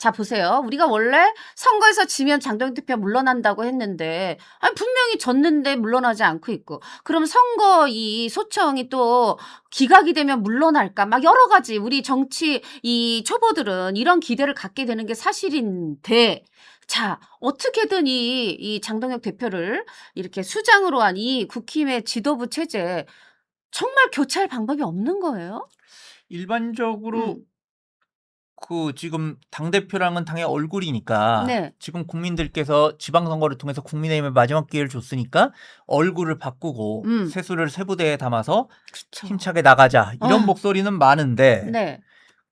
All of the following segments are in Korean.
자 보세요. 우리가 원래 선거에서 지면 장동혁 대표가 물러난다고 했는데 아니 분명히 졌는데 물러나지 않고 있고 그럼 선거 이 소청이 또 기각이 되면 물러날까 막 여러 가지 우리 정치 이 초보들은 이런 기대를 갖게 되는 게 사실인데 자 어떻게든 이 장동혁 대표를 이렇게 수장으로 한 이 국힘의 지도부 체제 정말 교체할 방법이 없는 거예요? 일반적으로 음. 그 지금 당대표랑은 당의 얼굴이니까 네. 지금 국민들께서 지방선거를 통해서 국민의힘에 마지막 기회를 줬으니까 얼굴을 바꾸고 세수를 세 부대에 담아서 그쵸. 힘차게 나가자 이런 아. 목소리는 많은데 네.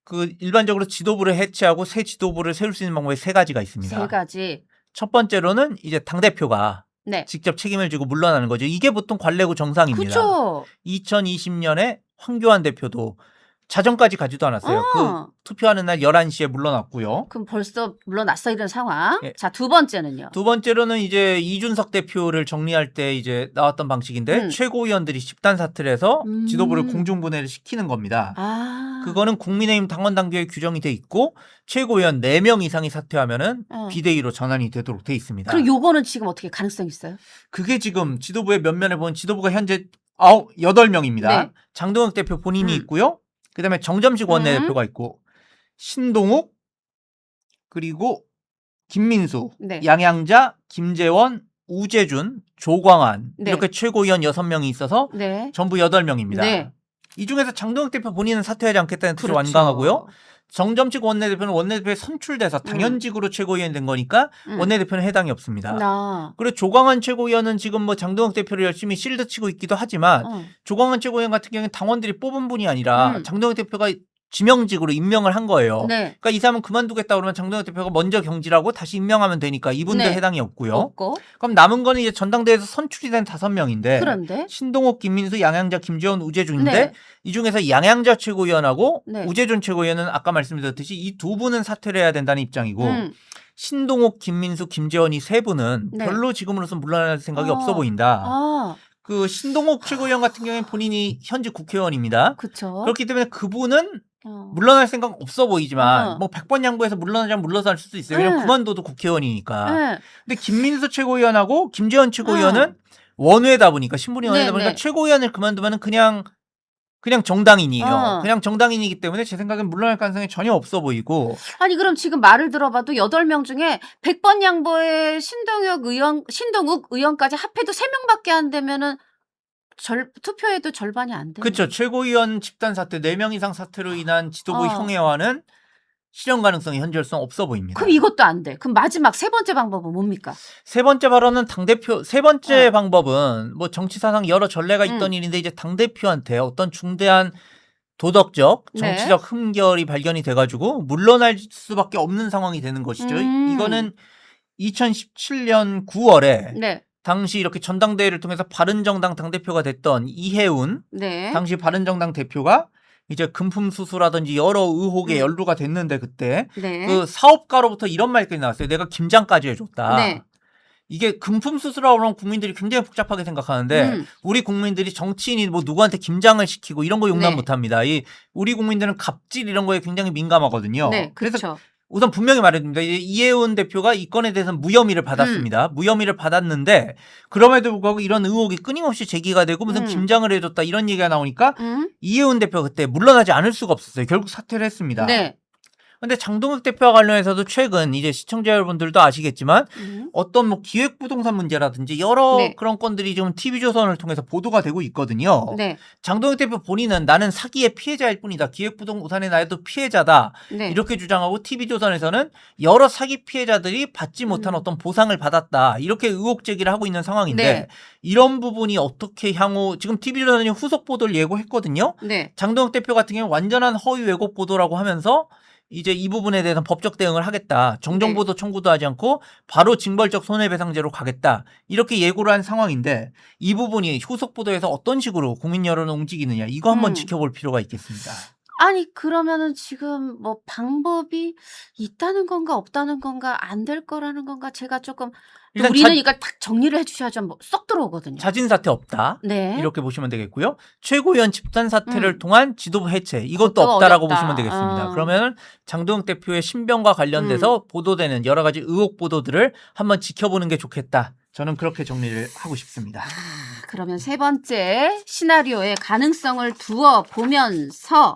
그 일반적으로 지도부를 해체하고 새 지도부를 세울 수 있는 방법이 세 가지가 있습니다. 세 가지. 첫 번째로는 이제 당대표가 네. 직접 책임을 지고 물러나는 거죠. 이게 보통 관례고 정상입니다. 그쵸. 2020년에 황교안 대표도 자정까지 가지도 않았어요. 그 투표하는 날 11시에 물러났고요. 그럼 벌써 물러났어 이런 상황. 예. 자, 두 번째는요. 두 번째로는 이제 이준석 대표를 정리할 때 이제 나왔던 방식인데 최고위원들이 집단 사퇴를 해서 지도부를 공중분해를 시키는 겁니다. 아. 그거는 국민의힘 당원 당규에 규정이 돼 있고 최고위원 4명 이상이 사퇴하면은 비대위로 전환이 되도록 돼 있습니다. 그럼 요거는 지금 어떻게 가능성 있어요? 그게 지금 지도부의 면면을 보면 지도부가 현재 8명입니다. 네. 장동혁 대표 본인이 있고요. 그다음에 정점식 원내대표가 있고 신동욱 그리고 김민수, 네. 양양자, 김재원, 우재준, 조광안 네. 이렇게 최고위원 6명이 있어서 네. 전부 8명입니다. 네. 이 중에서 장동혁 대표 본인은 사퇴하지 않겠다는 뜻이 그렇죠. 완강하고요. 정점식 원내대표는 원내대표에 선출돼서 당연직으로 최고위원 된 거니까 원내대표는 해당이 없습니다. 그리고 조광안 최고위원은 지금 뭐 장동혁 대표를 열심히 실드 치고 있기도 하지만 조광안 최고위원 같은 경우는 당원들이 뽑은 분이 아니라 장동혁 대표가 지명직으로 임명을 한 거예요. 네. 그러니까 이 사람은 그만두겠다 그러면 장동혁 대표가 먼저 경질하고 다시 임명하면 되니까 이분들 네. 해당이 없고요. 없고. 그럼 남은 거는 이제 전당대회에서 선출이 된 5명인데 그런데 신동욱, 김민수, 양양자, 김재원, 우재준인데 네. 이 중에서 양양자 최고위원하고 네. 우재준 최고위원은 아까 말씀드렸듯이 이 두 분은 사퇴를 해야 된다는 입장이고 신동욱, 김민수, 김재원 이 세 분은 네. 별로 지금으로선 물러날 생각이 없어 보인다. 그 신동욱 최고위원 같은 경우에는 본인이 현직 국회의원입니다. 그렇죠. 그렇기 때문에 그분은 물러날 생각 없어 보이지만 뭐 100번 양보해서 물러나자면 물러날 수도 있어요. 왜냐면 그만둬도 국회의원이니까. 근데 김민수 최고위원하고 김재원 최고위원은 원외다 보니까 신분이 원외다 보니까 네. 최고위원을 그만두면 그냥 정당인이에요. 그냥 정당인이기 때문에 제 생각엔 물러날 가능성이 전혀 없어 보이고. 아니 그럼 지금 말을 들어봐도 8명 중에 100번 양보에 신동욱 의원까지 합해도 3명밖에 안 되면은 투표에도 절반이 안 돼요. 그렇죠. 최고위원 집단 사퇴 4명 이상 사퇴로 인한 지도부 형해화는 실현 가능성이 현재로서는 없어 보입니다. 그럼 이것도 안 돼. 그럼 마지막 세 번째 방법은 뭡니까? 세 번째 발언은 당대표, 세 번째 방법은 뭐 정치사상 여러 전례가 있던 일인데 이제 당대표한테 어떤 중대한 도덕적, 정치적 흠결이 발견이 돼가지고 물러날 수밖에 없는 상황이 되는 것이죠. 이거는 2017년 9월에 네. 당시 이렇게 전당대회를 통해서 바른정당 당대표가 됐던 이해운 당시 바른정당 대표가 이제 금품 수수라든지 여러 의혹에 연루가 됐는데 그때 그 사업가로부터 이런 말까지 나왔어요. 내가 김장까지 해줬다. 이게 금품 수수라고 하면 국민들이 굉장히 복잡하게 생각하는데 우리 국민들이 정치인이 뭐 누구한테 김장을 시키고 이런 거 용납 못합니다. 우리 국민들은 갑질 이런 거에 굉장히 민감하거든요. 그래서 우선 분명히 말해줍니다. 이해운 대표가 이 건에 대해서는 무혐의를 받았습니다. 무혐의를 받았는데 그럼에도 불구하고 이런 의혹이 끊임없이 제기가 되고 무슨 김장을 해줬다 이런 얘기가 나오니까 이해운 대표가 그때 물러나지 않을 수가 없었어요. 결국 사퇴를 했습니다. 근데 장동혁 대표와 관련해서도 최근 이제 시청자 여러분들도 아시겠지만 어떤 뭐 기획부동산 문제라든지 여러 그런 건들이 지금 TV조선을 통해서 보도가 되고 있거든요. 장동혁 대표 본인은 나는 사기의 피해자일 뿐이다. 기획부동산의 나도 피해자다. 이렇게 주장하고 TV조선에서는 여러 사기 피해자들이 받지 못한 어떤 보상을 받았다. 이렇게 의혹 제기를 하고 있는 상황인데 이런 부분이 어떻게 향후 지금 TV조선이 후속 보도를 예고했거든요. 장동혁 대표 같은 경우는 완전한 허위 왜곡 보도라고 하면서 이제 이 부분에 대해서 법적 대응을 하겠다. 정정보도 청구도 하지 않고 바로 징벌적 손해배상제로 가겠다. 이렇게 예고를 한 상황인데 이 부분이 후속 보도에서 어떤 식으로 국민 여론을 움직이느냐 이거 한번 지켜볼 필요가 있겠습니다. 아니 그러면은 지금 뭐 방법이 있다는 건가 없다는 건가 안 될 거라는 건가 제가 조금 또 우리는 이걸 딱 정리를 해 주셔야죠. 뭐 쏙 들어오거든요. 자진 사퇴 없다. 네. 이렇게 보시면 되겠고요. 최고위원 집단 사퇴를 통한 지도부 해체 이것도 없다라고 어렵다. 보시면 되겠습니다. 그러면 장동혁 대표의 신병과 관련돼서 보도되는 여러 가지 의혹 보도들을 한번 지켜보는 게 좋겠다. 저는 그렇게 정리를 하고 싶습니다. 그러면 세 번째 시나리오의 가능성을 두어 보면서